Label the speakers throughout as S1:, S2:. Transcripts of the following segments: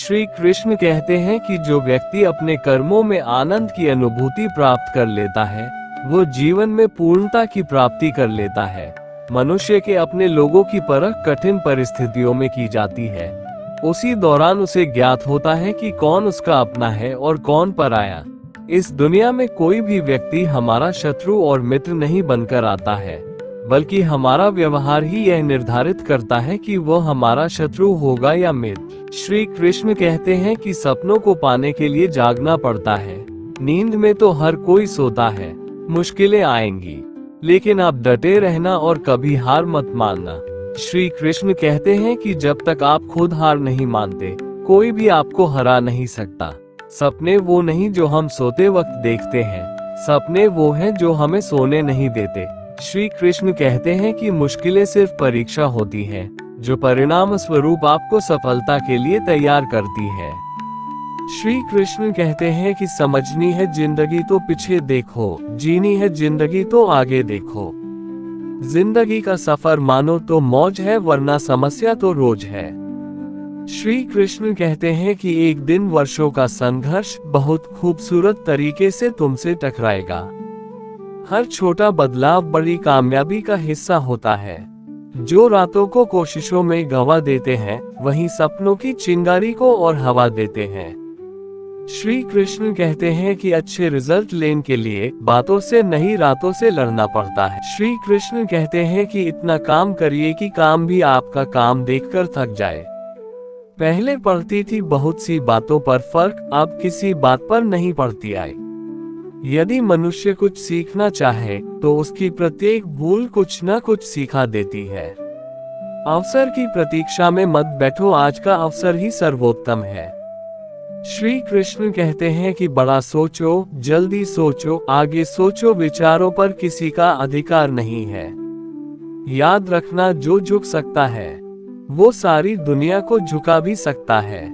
S1: श्री कृष्ण कहते हैं कि जो व्यक्ति अपने कर्मों में आनंद की अनुभूति प्राप्त कर लेता है वो जीवन में पूर्णता की प्राप्ति कर लेता है। मनुष्य के अपने लोगों की परख कठिन परिस्थितियों में की जाती है। उसी दौरान उसे ज्ञात होता है कि कौन उसका अपना है और कौन पराया। इस दुनिया में कोई भी व्यक्ति हमारा शत्रु और मित्र नहीं बनकर आता है, बल्कि हमारा व्यवहार ही यह निर्धारित करता है कि वो हमारा शत्रु होगा या मित्र। श्री कृष्ण कहते हैं कि सपनों को पाने के लिए जागना पड़ता है। नींद में तो हर कोई सोता है। मुश्किलें आएंगी, लेकिन आप डटे रहना और कभी हार मत मानना। श्री कृष्ण कहते हैं कि जब तक आप खुद हार नहीं मानते, कोई भी आपको हरा नहीं सकता। सपने वो नहीं जो हम सोते वक्त देखते हैं, सपने वो हैं जो हमें सोने नहीं देते। श्री कृष्ण कहते हैं कि मुश्किलें सिर्फ परीक्षा होती है, जो परिणाम स्वरूप आपको सफलता के लिए तैयार करती है। श्री कृष्ण कहते हैं कि समझनी है जिंदगी तो पीछे देखो, जीनी है जिंदगी तो आगे देखो। जिंदगी का सफर मानो तो मौज है, वरना समस्या तो रोज है। श्री कृष्ण कहते हैं कि एक दिन वर्षों का संघर्ष बहुत खूबसूरत तरीके से तुमसे टकराएगा। हर छोटा बदलाव बड़ी कामयाबी का हिस्सा होता है। जो रातों को कोशिशों में गंवा देते हैं, वहीं सपनों की चिंगारी को और हवा देते हैं। श्री कृष्ण कहते हैं कि अच्छे रिजल्ट लेने के लिए बातों से नहीं रातों से लड़ना पड़ता है। श्री कृष्ण कहते हैं कि इतना काम करिए कि काम भी आपका काम देखकर थक जाए। पहले पड़ती थी बहुत सी बातों पर फर्क, अब किसी बात पर नहीं पड़ती आई। यदि मनुष्य कुछ सीखना चाहे तो उसकी प्रत्येक भूल कुछ न कुछ सिखा देती है। अवसर की प्रतीक्षा में मत बैठो, आज का अवसर ही सर्वोत्तम है। श्री कृष्ण कहते हैं कि बड़ा सोचो, जल्दी सोचो, आगे सोचो, विचारों पर किसी का अधिकार नहीं है। याद रखना, जो झुक सकता है वो सारी दुनिया को झुका भी सकता है।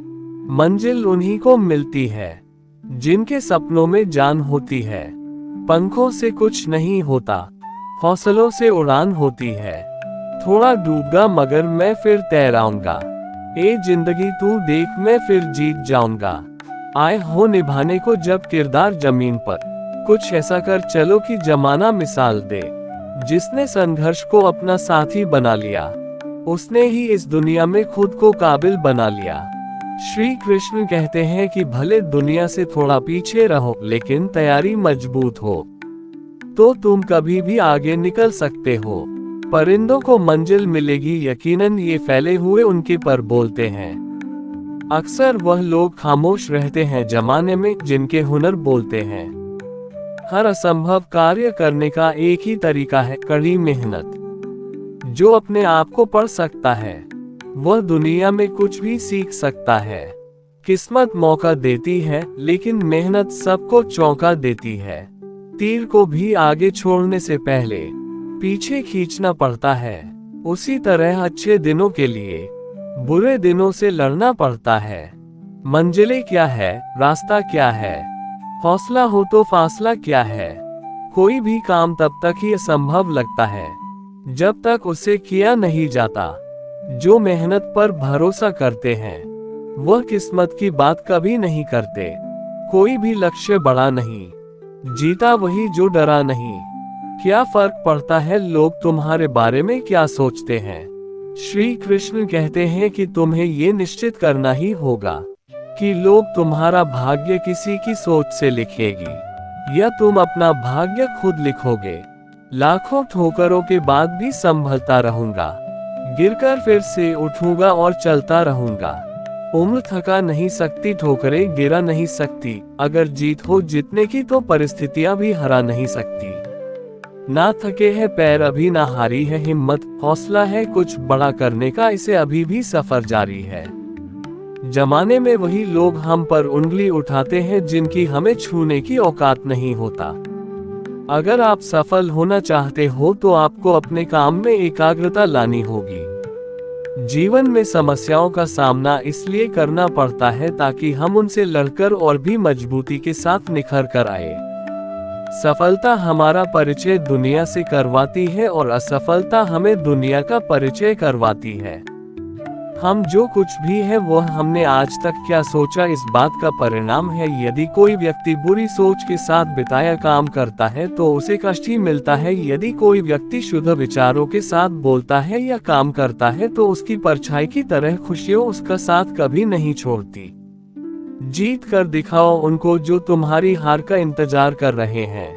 S1: मंजिल उन्हीं को मिलती है जिनके सपनों में जान होती है। पंखों से कुछ नहीं होता, हौसलों से उड़ान होती है। थोड़ा डूबगा मगर मैं फिर तैराऊंगा। ए जिंदगी तू देख, मैं फिर जीत जाऊंगा। आए हो निभाने को जब किरदार जमीन पर, कुछ ऐसा कर चलो कि जमाना मिसाल दे। जिसने संघर्ष को अपना साथी बना लिया, उसने ही इस दुनिया में खुद को काबिल बना लिया। श्री कृष्ण कहते हैं कि भले दुनिया से थोड़ा पीछे रहो, लेकिन तैयारी मजबूत हो तो तुम कभी भी आगे निकल सकते हो। परिंदों को मंजिल मिलेगी यकीनन, ये फैले हुए उनके पर बोलते हैं। अक्सर वह लोग खामोश रहते हैं जमाने में जिनके हुनर बोलते हैं। हर असंभव कार्य करने का एक ही तरीका है, कड़ी मेहनत। जो अपने आप को पढ़ सकता है वह दुनिया में कुछ भी सीख सकता है। किस्मत मौका देती है, लेकिन मेहनत सबको चौंका देती है। तीर को भी आगे छोड़ने से पहले पीछे खींचना पड़ता है। उसी तरह अच्छे दिनों के लिए बुरे दिनों से लड़ना पड़ता है। मंजिलें क्या है, रास्ता क्या है, हौसला हो तो फासला क्या है। कोई भी काम तब तक ही असंभव लगता है जब तक उसे किया नहीं जाता। जो मेहनत पर भरोसा करते हैं वह किस्मत की बात कभी नहीं करते। कोई भी लक्ष्य बड़ा नहीं, जीता वही जो डरा नहीं। क्या फर्क पड़ता है लोग तुम्हारे बारे में क्या सोचते हैं। श्री कृष्ण कहते हैं कि तुम्हें ये निश्चित करना ही होगा कि लोग तुम्हारा भाग्य किसी की सोच से लिखेगी या तुम अपना भाग्य खुद लिखोगे। लाखों ठोकरों के बाद भी संभलता रहूंगा, गिरकर फिर से उठूंगा और चलता रहूंगा। उम्र थका नहीं सकती, ठोकरें गिरा नहीं सकती। अगर जीत हो जितने की तो परिस्थितियां भी हरा नहीं सकती। ना थके हैं पैर अभी, ना हारी है हिम्मत। हौसला है कुछ बड़ा करने का, इसे अभी भी सफर जारी है। जमाने में वही लोग हम पर उंगली उठाते हैं जिनकी हमें छूने की औकात नहीं होता। अगर आप सफल होना चाहते हो तो आपको अपने काम में एकाग्रता लानी होगी। जीवन में समस्याओं का सामना इसलिए करना पड़ता है ताकि हम उनसे लड़कर और भी मजबूती के साथ निखर कर आए। सफलता हमारा परिचय दुनिया से करवाती है और असफलता हमें दुनिया का परिचय करवाती है। हम जो कुछ भी है वह हमने आज तक क्या सोचा इस बात का परिणाम है। यदि कोई व्यक्ति बुरी सोच के साथ बिताया काम करता है तो उसे कष्ट ही मिलता है। यदि कोई व्यक्ति शुद्ध विचारों के साथ बोलता है या काम करता है तो उसकी परछाई की तरह खुशियों उसका साथ कभी नहीं छोड़ती। जीत कर दिखाओ उनको जो तुम्हारी हार का इंतजार कर रहे हैं।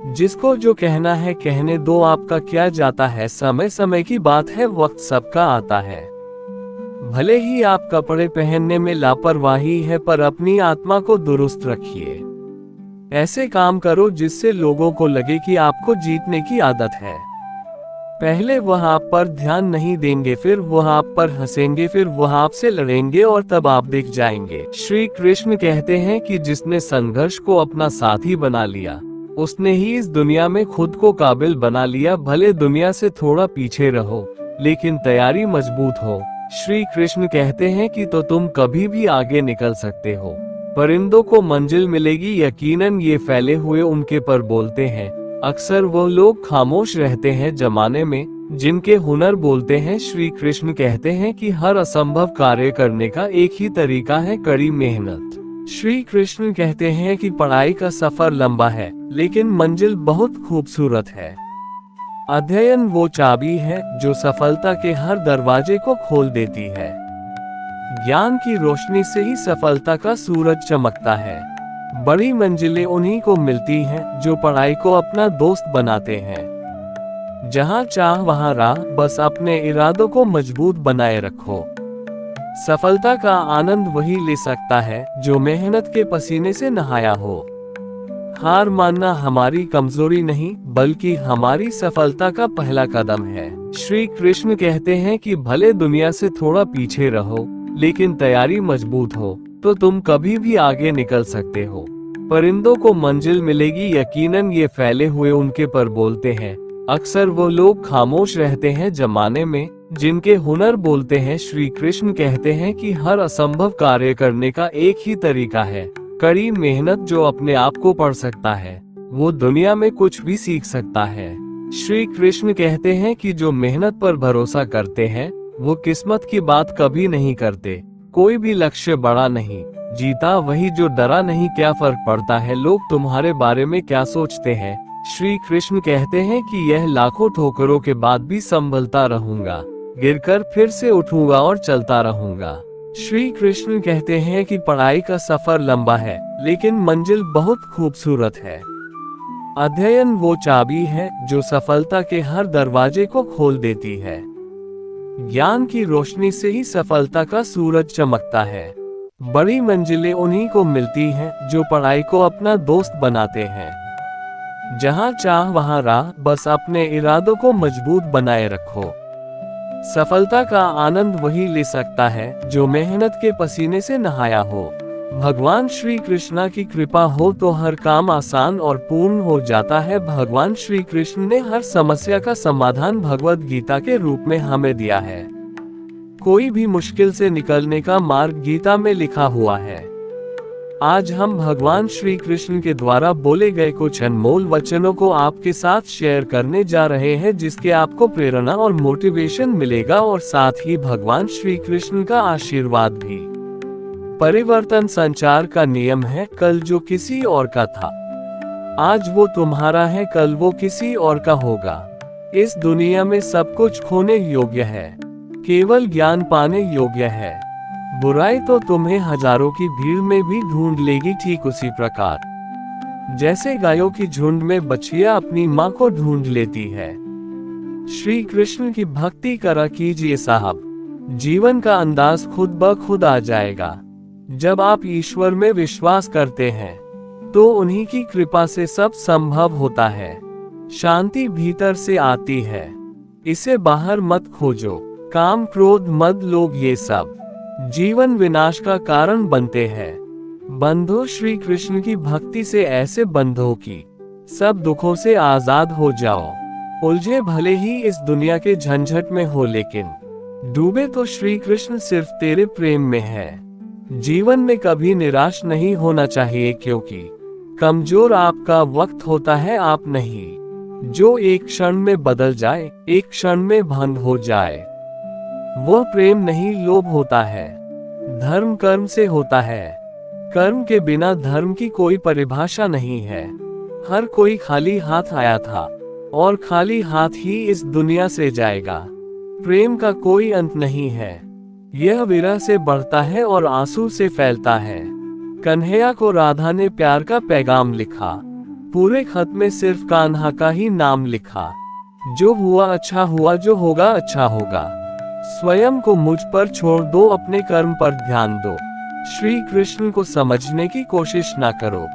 S1: जिसको जो कहना है कहने दो, आपका क्या जाता है। समय समय की बात है, वक्त सबका आता है। भले ही आप कपड़े पहनने में लापरवाही है पर अपनी आत्मा को दुरुस्त रखिए। ऐसे काम करो जिससे लोगों को लगे कि आपको जीतने की आदत है। पहले वह आप पर ध्यान नहीं देंगे, फिर वह आप पर हंसेंगे, फिर वह आपसे लड़ेंगे और तब आप दिख जाएंगे। श्री कृष्ण कहते हैं कि जिसने संघर्ष को अपना साथी बना लिया उसने ही इस दुनिया में खुद को काबिल बना लिया। भले दुनिया से थोड़ा पीछे रहो लेकिन तैयारी मजबूत हो। श्री कृष्ण कहते हैं कि तो तुम कभी भी आगे निकल सकते हो। परिंदों को मंजिल मिलेगी, यकीनन ये फैले हुए उनके पर बोलते हैं। अक्सर वो लोग खामोश रहते हैं जमाने में जिनके हुनर बोलते हैं। श्री कृष्ण कहते हैं कि हर असंभव कार्य करने का एक ही तरीका है, कड़ी मेहनत। श्री कृष्ण कहते हैं कि पढ़ाई का सफर लंबा है लेकिन मंजिल बहुत खूबसूरत है। अध्ययन वो चाबी है जो सफलता के हर दरवाजे को खोल देती है। ज्ञान की रोशनी से ही सफलता का सूरज चमकता है। बड़ी मंजिलें उन्हीं को मिलती हैं जो पढ़ाई को अपना दोस्त बनाते हैं। जहां चाह वहां राह, बस अपने इरादों को मजबूत बनाए रखो। सफलता का आनंद वही ले सकता है जो मेहनत के पसीने से नहाया हो। हार मानना हमारी कमजोरी नहीं बल्कि हमारी सफलता का पहला कदम है। श्री कृष्ण कहते हैं कि भले दुनिया से थोड़ा पीछे रहो लेकिन तैयारी मजबूत हो तो तुम कभी भी आगे निकल सकते हो। परिंदों को मंजिल मिलेगी, यकीनन ये फैले हुए उनके पर बोलते हैं। अक्सर वो लोग खामोश रहते हैं जमाने में जिनके हुनर बोलते हैं। श्री कृष्ण कहते हैं कि हर असंभव कार्य करने का एक ही तरीका है, कड़ी मेहनत। जो अपने आप को पढ़ सकता है वो दुनिया में कुछ भी सीख सकता है। श्री कृष्ण कहते हैं कि जो मेहनत पर भरोसा करते हैं वो किस्मत की बात कभी नहीं करते। कोई भी लक्ष्य बड़ा नहीं, जीता वही जो डरा नहीं। क्या फर्क पड़ता है लोग तुम्हारे बारे में क्या सोचते हैं। श्री कृष्ण कहते हैं कि यह लाखों ठोकरों के बाद भी संभलता रहूंगा, गिरकर फिर से उठूंगा और चलता रहूंगा। श्री कृष्ण कहते हैं कि पढ़ाई का सफर लंबा है लेकिन मंजिल बहुत खूबसूरत है। अध्ययन वो चाबी है जो सफलता के हर दरवाजे को खोल देती है। ज्ञान की रोशनी से ही सफलता का सूरज चमकता है। बड़ी मंजिलें उन्हीं को मिलती हैं जो पढ़ाई को अपना दोस्त बनाते हैं। जहां चाह वहां राह, बस अपने इरादों को मजबूत बनाए रखो। सफलता का आनंद वही ले सकता है जो मेहनत के पसीने से नहाया हो। भगवान श्री कृष्णा की कृपा हो तो हर काम आसान और पूर्ण हो जाता है। भगवान श्री कृष्ण ने हर समस्या का समाधान भगवद गीता के रूप में हमें दिया है। कोई भी मुश्किल से निकलने का मार्ग गीता में लिखा हुआ है। आज हम भगवान श्री कृष्ण के द्वारा बोले गए कुछ अनमोल वचनों को आपके साथ शेयर करने जा रहे हैं जिसके आपको प्रेरणा और मोटिवेशन मिलेगा और साथ ही भगवान श्री कृष्ण का आशीर्वाद भी। परिवर्तन संचार का नियम है, कल जो किसी और का था आज वो तुम्हारा है, कल वो किसी और का होगा। इस दुनिया में सब कुछ खोने योग्य है, केवल ज्ञान पाने योग्य है। बुराई तो तुम्हें हजारों की भीड़ में भी ढूंढ लेगी, ठीक उसी प्रकार जैसे गायों की झुंड में बछिया अपनी माँ को ढूंढ लेती है। श्री कृष्ण की भक्ति करा कीजिए साहब, जीवन का अंदाज खुद ब खुद आ जाएगा। जब आप ईश्वर में विश्वास करते हैं तो उन्हीं की कृपा से सब संभव होता है। शांति भीतर से आती है, इसे बाहर मत खोजो। काम क्रोध मद लोग ये सब जीवन विनाश का कारण बनते हैं। बंधो श्री कृष्ण की भक्ति से ऐसे बंधो कि सब दुखों से आजाद हो जाओ। उलझे भले ही इस दुनिया के झंझट में हो लेकिन डूबे तो श्री कृष्ण सिर्फ तेरे प्रेम में है। जीवन में कभी निराश नहीं होना चाहिए क्योंकि कमजोर आपका वक्त होता है, आप नहीं। जो एक क्षण में बदल जाए, एक क्षण में बंद हो जाए। वह प्रेम नहीं लोभ होता है। धर्म कर्म से होता है। कर्म के बिना धर्म की कोई परिभाषा नहीं है। हर कोई खाली हाथ आया था और खाली हाथ ही इस दुनिया से जाएगा। प्रेम का कोई अंत नहीं है। यह विरह से बढ़ता है और आंसू से फैलता है। कन्हैया को राधा ने प्यार का पैगाम लिखा। पूरे खत में सिर्फ कान्हा का ही नाम लिखा। जो हुआ अच्छा हुआ, जो होगा अच्छा होगा। स्वयं को मुझ पर छोड़ दो, अपने कर्म पर ध्यान दो। श्री कृष्ण को समझने की कोशिश ना करो।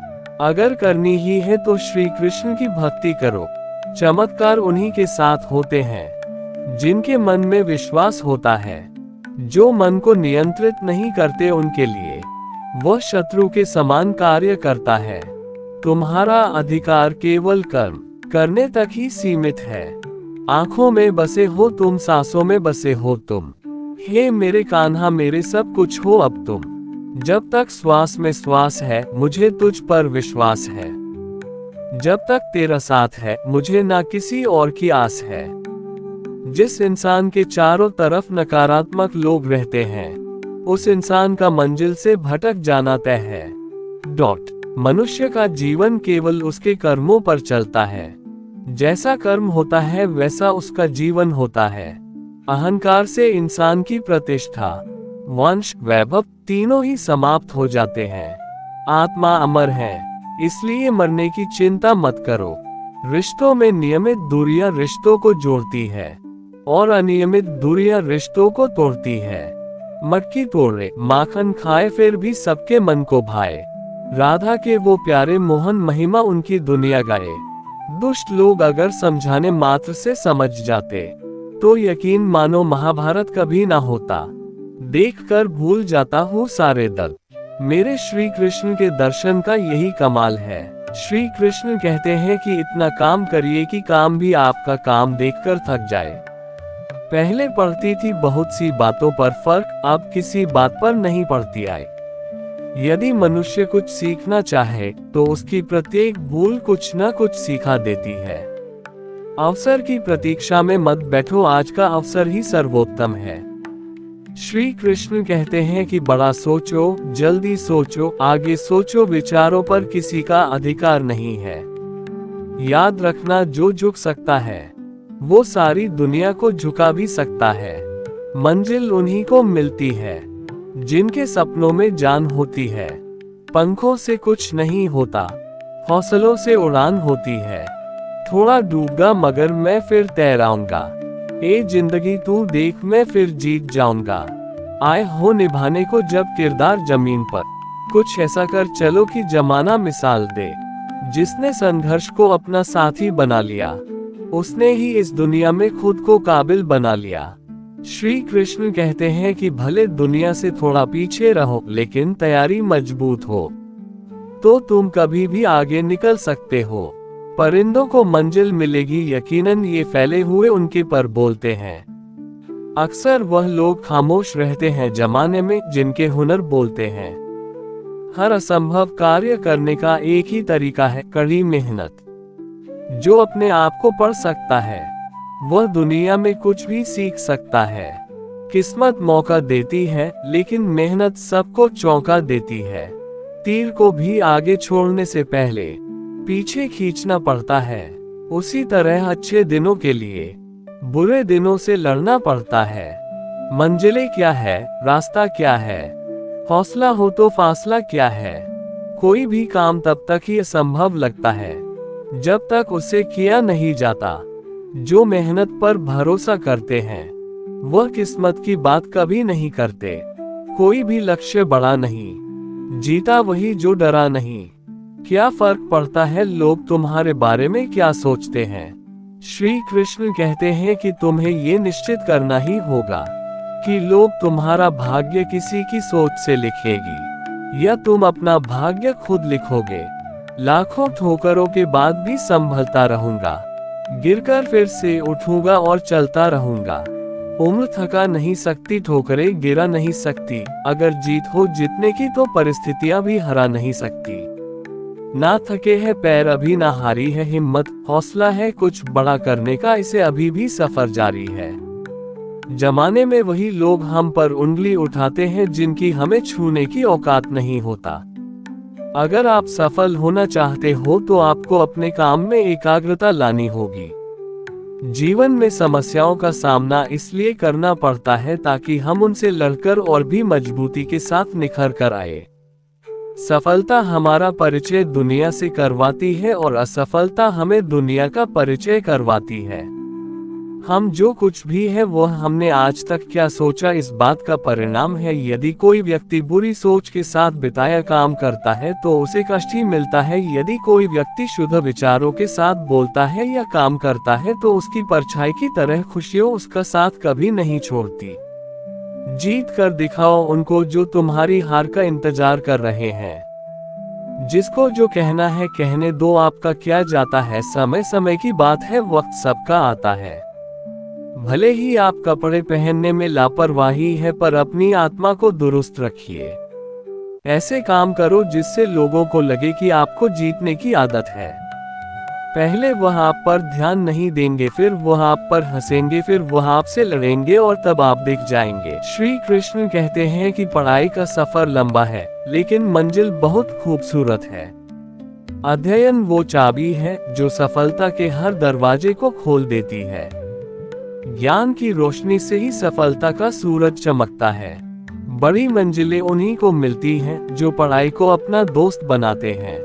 S1: अगर करनी ही है तो श्री कृष्ण की भक्ति करो। चमत्कार उन्हीं के साथ होते हैं जिनके मन में विश्वास होता है। जो मन को नियंत्रित नहीं करते उनके लिए वह शत्रु के समान कार्य करता है। तुम्हारा अधिकार केवल कर्म करने तक ही सीमित है। आंखों में बसे हो तुम, सांसों में बसे हो तुम। हे मेरे कान्हा, मेरे सब कुछ हो अब तुम। जब तक श्वास में श्वास है मुझे तुझ पर विश्वास है। जब तक तेरा साथ है मुझे ना किसी और की आस है। जिस इंसान के चारों तरफ नकारात्मक लोग रहते हैं उस इंसान का मंजिल से भटक जाना तय है। मनुष्य का जीवन केवल उसके कर्मों पर चलता है। जैसा कर्म होता है वैसा उसका जीवन होता है। अहंकार से इंसान की प्रतिष्ठा, वंश, वैभव तीनों ही समाप्त हो जाते हैं। आत्मा अमर है, इसलिए मरने की चिंता मत करो। रिश्तों में नियमित दूरियां रिश्तों को जोड़ती है और अनियमित दूरियां रिश्तों को तोड़ती है। मटकी तोड़े माखन खाए फिर भी सबके मन को भाए। राधा के वो प्यारे मोहन महिमा उनकी दुनिया गाए। दुष्ट लोग अगर समझाने मात्र से समझ जाते तो यकीन मानो महाभारत कभी ना होता। देखकर भूल जाता हूँ सारे दर्द। मेरे श्री कृष्ण के दर्शन का यही कमाल है। श्री कृष्ण कहते हैं कि इतना काम करिए कि काम भी आपका काम देखकर थक जाए। पहले पड़ती थी बहुत सी बातों पर फर्क, अब किसी बात पर नहीं पड़ती आई। यदि मनुष्य कुछ सीखना चाहे तो उसकी प्रत्येक भूल कुछ न कुछ सिखा देती है। अवसर की प्रतीक्षा में मत बैठो, आज का अवसर ही सर्वोत्तम है। श्री कृष्ण कहते हैं कि बड़ा सोचो, जल्दी सोचो, आगे सोचो, विचारों पर किसी का अधिकार नहीं है। याद रखना, जो झुक सकता है वो सारी दुनिया को झुका भी सकता है। मंजिल उन्हीं को मिलती है जिनके सपनों में जान होती है। पंखों से कुछ नहीं होता, हौसलों से उड़ान होती है। थोड़ा डूबगा मगर मैं फिर तैराऊंगा। ए जिंदगी तू देख, मैं फिर जीत जाऊंगा। आए हो निभाने को जब किरदार जमीन पर, कुछ ऐसा कर चलो कि जमाना मिसाल दे। जिसने संघर्ष को अपना साथी बना लिया उसने ही इस दुनिया में खुद को काबिल बना लिया। श्री कृष्ण कहते हैं कि भले दुनिया से थोड़ा पीछे रहो लेकिन तैयारी मजबूत हो तो तुम कभी भी आगे निकल सकते हो। परिंदों को मंजिल मिलेगी यकीनन, ये फैले हुए उनके पर बोलते हैं। अक्सर वह लोग खामोश रहते हैं जमाने में जिनके हुनर बोलते हैं। हर असंभव कार्य करने का एक ही तरीका है, कड़ी मेहनत। जो अपने आप को पढ़ सकता है वह दुनिया में कुछ भी सीख सकता है। किस्मत मौका देती है लेकिन मेहनत सबको चौंका देती है। तीर को भी आगे छोड़ने से पहले पीछे खींचना पड़ता है। उसी तरह अच्छे दिनों के लिए बुरे दिनों से लड़ना पड़ता है। मंजिलें क्या है, रास्ता क्या है, हौसला हो तो फासला क्या है। कोई भी काम तब तक ही असंभव लगता है जब तक उसे किया नहीं जाता। जो मेहनत पर भरोसा करते हैं वह किस्मत की बात कभी नहीं करते। कोई भी लक्ष्य बड़ा नहीं, जीता वही जो डरा नहीं। क्या फर्क पड़ता है लोग तुम्हारे बारे में क्या सोचते हैं। श्री कृष्ण कहते हैं कि तुम्हें ये निश्चित करना ही होगा कि लोग तुम्हारा भाग्य किसी की सोच से लिखेगी या तुम अपना भाग्य खुद लिखोगे। लाखों ठोकरों के बाद भी संभलता रहूंगा, गिरकर फिर से उठूंगा और चलता रहूंगा। उम्र थका नहीं सकती, ठोकरें गिरा नहीं सकती। अगर जीत हो जीतने की तो परिस्थितियां भी हरा नहीं सकती। ना थके हैं पैर अभी, ना हारी है हिम्मत। हौसला है कुछ बड़ा करने का, इसे अभी भी सफर जारी है। जमाने में वही लोग हम पर उंगली उठाते हैं जिनकी हमें छूने की औकात नहीं होता। अगर आप सफल होना चाहते हो तो आपको अपने काम में एकाग्रता लानी होगी। जीवन में समस्याओं का सामना इसलिए करना पड़ता है ताकि हम उनसे लड़कर और भी मजबूती के साथ निखर कर आए। सफलता हमारा परिचय दुनिया से करवाती है और असफलता हमें दुनिया का परिचय करवाती है। हम जो कुछ भी है वह हमने आज तक क्या सोचा इस बात का परिणाम है। यदि कोई व्यक्ति बुरी सोच के साथ बिताया काम करता है तो उसे कष्ट ही मिलता है। यदि कोई व्यक्ति शुद्ध विचारों के साथ बोलता है या काम करता है तो उसकी परछाई की तरह खुशियों उसका साथ कभी नहीं छोड़ती। जीत कर दिखाओ उनको जो तुम्हारी हार का इंतजार कर रहे हैं। जिसको जो कहना है कहने दो, आपका क्या जाता है। समय समय की बात है, वक्त सबका आता है। भले ही आप कपड़े पहनने में लापरवाही है पर अपनी आत्मा को दुरुस्त रखिए। ऐसे काम करो जिससे लोगों को लगे कि आपको जीतने की आदत है। पहले वह आप पर ध्यान नहीं देंगे, फिर वह आप पर हंसेंगे, फिर वह आपसे लड़ेंगे और तब आप दिख जाएंगे। श्री कृष्ण कहते हैं कि पढ़ाई का सफर लंबा है लेकिन मंजिल बहुत खूबसूरत है। अध्ययन वो चाबी है जो सफलता के हर दरवाजे को खोल देती है। ज्ञान की रोशनी से ही सफलता का सूरज चमकता है। बड़ी मंजिलें उन्हीं को मिलती हैं जो पढ़ाई को अपना दोस्त बनाते हैं।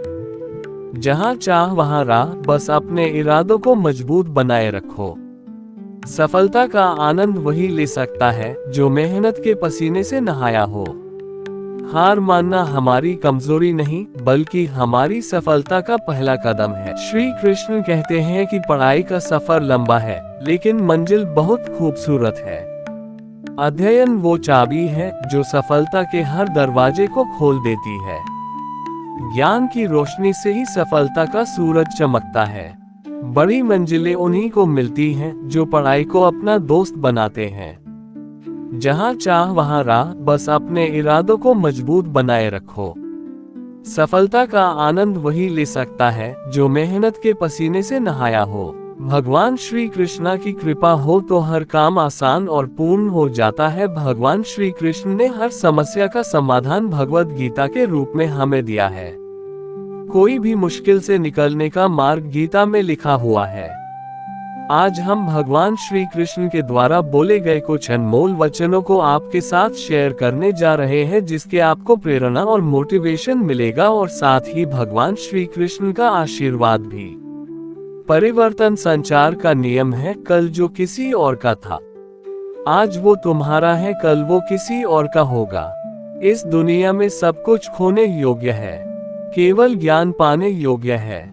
S1: जहां चाह वहां राह, बस अपने इरादों को मजबूत बनाए रखो। सफलता का आनंद वही ले सकता है जो मेहनत के पसीने से नहाया हो। हार मानना हमारी कमजोरी नहीं बल्कि हमारी सफलता का पहला कदम है। श्री कृष्ण कहते हैं कि पढ़ाई का सफर लंबा है लेकिन मंजिल बहुत खूबसूरत है। अध्ययन वो चाबी है जो सफलता के हर दरवाजे को खोल देती है। ज्ञान की रोशनी से ही सफलता का सूरज चमकता है। बड़ी मंजिलें उन्हीं को मिलती हैं जो पढ़ाई को अपना दोस्त बनाते हैं। जहां चाह वहां राह, बस अपने इरादों को मजबूत बनाए रखो। सफलता का आनंद वही ले सकता है जो मेहनत के पसीने से नहाया हो। भगवान श्री कृष्णा की कृपा हो तो हर काम आसान और पूर्ण हो जाता है। भगवान श्री कृष्ण ने हर समस्या का समाधान भगवद गीता के रूप में हमें दिया है। कोई भी मुश्किल से निकलने का मार्ग गीता में लिखा हुआ है। आज हम भगवान श्री कृष्ण के द्वारा बोले गए कुछ अनमोल वचनों को आपके साथ शेयर करने जा रहे हैं जिसके आपको प्रेरणा और मोटिवेशन मिलेगा और साथ ही भगवान श्री कृष्ण का आशीर्वाद भी। परिवर्तन संचार का नियम है। कल जो किसी और का था आज वो तुम्हारा है, कल वो किसी और का होगा। इस दुनिया में सब कुछ खोने योग्य है, केवल ज्ञान पाने योग्य है।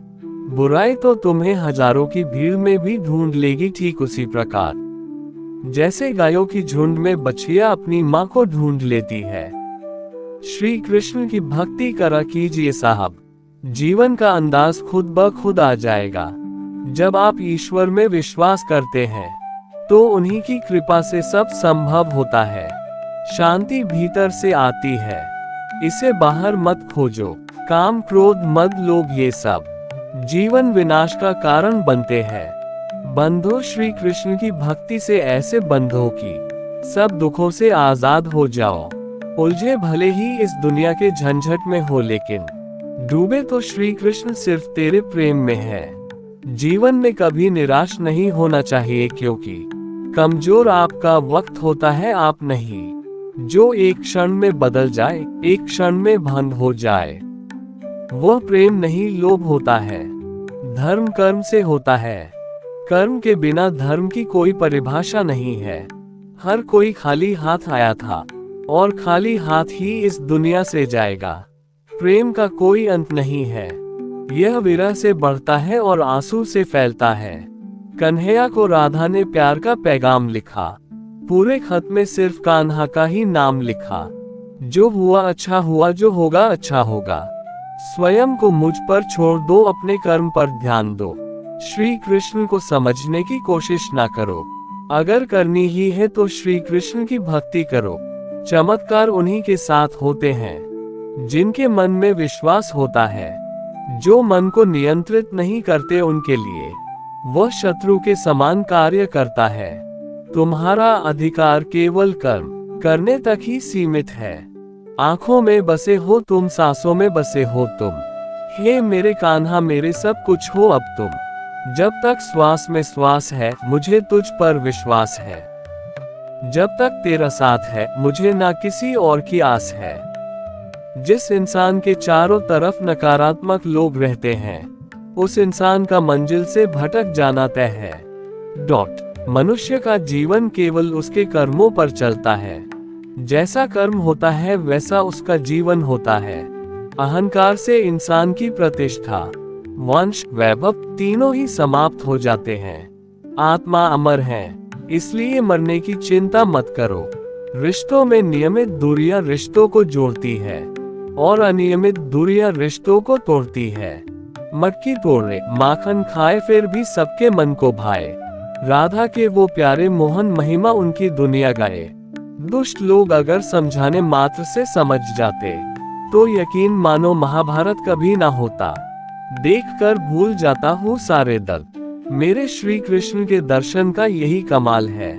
S1: बुराई तो तुम्हें हजारों की भीड़ में भी ढूंढ लेगी, ठीक उसी प्रकार जैसे गायों की झुंड में बछिया अपनी माँ को ढूंढ लेती है। श्री कृष्ण की भक्ति करा कीजिए साहब, जीवन का अंदाज खुद ब खुद आ जाएगा। जब आप ईश्वर में विश्वास करते हैं तो उन्हीं की कृपा से सब संभव होता है। शांति भीतर से आती है, इसे बाहर मत खोजो। काम क्रोध मद लोभ ये सब जीवन विनाश का कारण बनते हैं। बंधो श्री कृष्ण की भक्ति से ऐसे बंधो कि सब दुखों से आजाद हो जाओ। उलझे भले ही इस दुनिया के झंझट में हो लेकिन डूबे तो श्री कृष्ण सिर्फ तेरे प्रेम में है। जीवन में कभी निराश नहीं होना चाहिए क्योंकि कमजोर आपका वक्त होता है, आप नहीं। जो एक क्षण में बदल जाए, एक क्षण में भंग हो जाए, वह प्रेम नहीं लोभ होता है। धर्म कर्म से होता है, कर्म के बिना धर्म की कोई परिभाषा नहीं है। हर कोई खाली हाथ आया था और खाली हाथ ही इस दुनिया से जाएगा। प्रेम का कोई अंत नहीं है, यह विरह से बढ़ता है और आंसू से फैलता है। कन्हैया को राधा ने प्यार का पैगाम लिखा, पूरे खत में सिर्फ कान्हा का ही नाम लिखा। जो हुआ अच्छा हुआ, जो होगा अच्छा होगा। स्वयं को मुझ पर छोड़ दो, अपने कर्म पर ध्यान दो। श्री कृष्ण को समझने की कोशिश ना करो, अगर करनी ही है तो श्री कृष्ण की भक्ति करो। चमत्कार उन्हीं के साथ होते हैं जिनके मन में विश्वास होता है। जो मन को नियंत्रित नहीं करते उनके लिए वह शत्रु के समान कार्य करता है। तुम्हारा अधिकार केवल कर्म करने तक ही सीमित है। आंखों में बसे हो तुम, सांसों में बसे हो तुम। हे मेरे कान्हा, मेरे सब कुछ हो अब तुम। जब तक श्वास में श्वास है, मुझे तुझ पर विश्वास है। जब तक तेरा साथ है, मुझे ना किसी और की आस है। जिस इंसान के चारों तरफ नकारात्मक लोग रहते हैं, उस इंसान का मंजिल से भटक जाना तय है। मनुष्य का जीवन केवल उसके कर्मों पर चलता है। जैसा कर्म होता है वैसा उसका जीवन होता है। अहंकार से इंसान की प्रतिष्ठा, वंश, वैभव तीनों ही समाप्त हो जाते हैं। आत्मा अमर है, इसलिए मरने की चिंता मत करो। रिश्तों में नियमित दूरियां रिश्तों को जोड़ती है और अनियमित दूरियां रिश्तों को तोड़ती है। मटकी तोड़े माखन खाए फिर भी सबके मन को भाए। राधा के वो प्यारे मोहन, महिमा उनकी दुनिया गाए। दुष्ट लोग अगर समझाने मात्र से समझ जाते तो यकीन मानो महाभारत कभी ना होता। देखकर भूल जाता हूँ सारे दर्द, मेरे श्री कृष्ण के दर्शन का यही कमाल है।